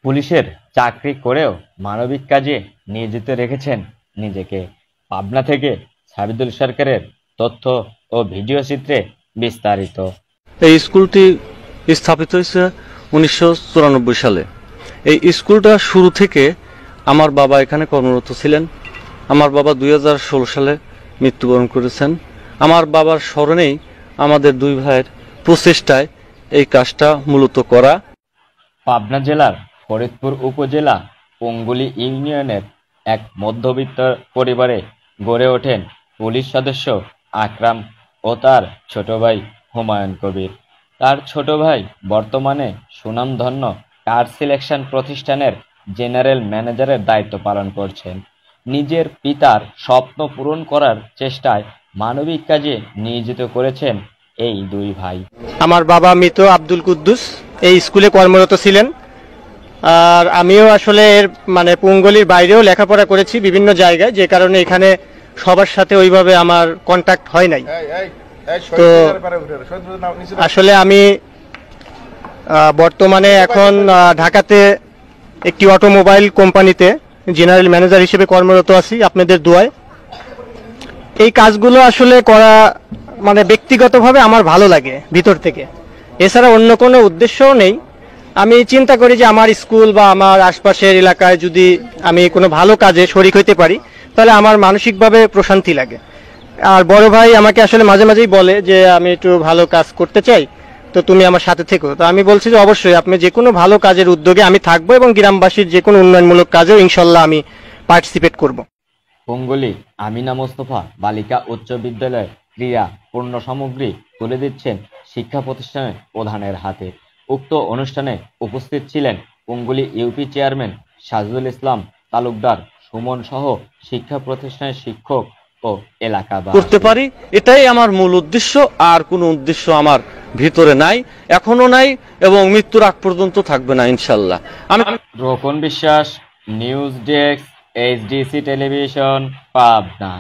পুলিশের চাকরি করেও মানবিক কাজে নিয়োজিত রেখেছেন নিজেকে। পাবনা থেকে সাবিদুল সরকারের তথ্য ও ভিডিও চিত্রে বিস্তারিত। এই স্কুলটি স্থাপিত হয়েছে 1994 সালে। এই স্কুলটা শুরু থেকে আমার বাবা এখানে কর্মরত ছিলেন। আমার বাবা 2016 সালে মৃত্যুবরণ করেছেন। আমার বাবার স্মরণেই আমাদের দুই ভাইয়ের প্রচেষ্টায় এই কাজটা মূলত করা। পাবনা জেলার ফরিদপুর উপজেলা পঙ্গুলি ইউনিয়নের এক মধ্যবিত্ত পরিবারে গড়ে ওঠেন পুলিশ সদস্য আকরাম ও তার ছোট ভাই হুমায়ুন কবির। তার ছোট ভাই বর্তমানে সুনামধন্য কার সিলেকশন প্রতিষ্ঠানের জেনারেল ম্যানেজারের দায়িত্ব পালন করছেন। নিজের পিতার স্বপ্ন পূরণ করার চেষ্টায় মানবিক কাজে নিয়োজিত করেছেন এই দুই ভাই। আমার বাবা মৃত আব্দুল কুদ্দুস এই স্কুলে কর্মরত ছিলেন। আর আমিও আসলে এর পঙ্গলির বাইরেও লেখাপড়া করেছি বিভিন্ন জায়গায়, যে কারণে এখানে সবার সাথে ওইভাবে আমার কন্ট্যাক্ট হয় নাই। তো আসলে আমি বর্তমানে এখন ঢাকাতে একটি অটোমোবাইল কোম্পানিতে জেনারেল ম্যানেজার হিসেবে কর্মরত আছি আপনাদের দোয়ায়। এই কাজগুলো আসলে করা ব্যক্তিগতভাবে আমার ভালো লাগে ভিতর থেকে, এছাড়া অন্য কোনো উদ্দেশ্যও নেই। আমি চিন্তা করি যে আমার স্কুল বা আমার আশপাশের এলাকায় যদি আমি কোনো ভালো কাজে শরিক হইতে পারি তাহলে আমার মানসিকভাবে প্রশান্তি লাগে। আর বড় ভাই আমাকে আসলে মাঝে মাঝেই বলে যে আমি একটু ভালো কাজ করতে চাই, তো তুমি আমার সাথে থেকো। তো আমি বলছি যে অবশ্যই আপনি যে কোনো ভালো কাজের উদ্যোগে আমি থাকবো এবং গ্রামবাসীর যে কোনো উন্নয়নমূলক কাজেও ইনশাল্লাহ আমি পার্টিসিপেট করব। পঙ্গুলি আমিনা মোস্তফা বালিকা উচ্চ বিদ্যালয়ে ক্রীড়া পণ্য সামগ্রী তুলে দিচ্ছেন শিক্ষা প্রতিষ্ঠানের প্রধানের হাতে। উক্ত অনুষ্ঠানে উপস্থিত ছিলেন পঙ্গুলি ইউপি চেয়ারম্যান সাজুদুল ইসলাম তালুকদার, সুমন সহ শিক্ষা প্রতিষ্ঠানের শিক্ষক ও এলাকাবাসী। করতে পারি এটাই আমার মূল উদ্দেশ্য, আর কোনো উদ্দেশ্য আমার ভিতরে নাই, এখনো নাই এবং মৃত্যুর আগ পর্যন্ত থাকবে না ইনশাল্লাহ। আমি রোকন বিশ্বাস, news desk, HDC television, Pabna.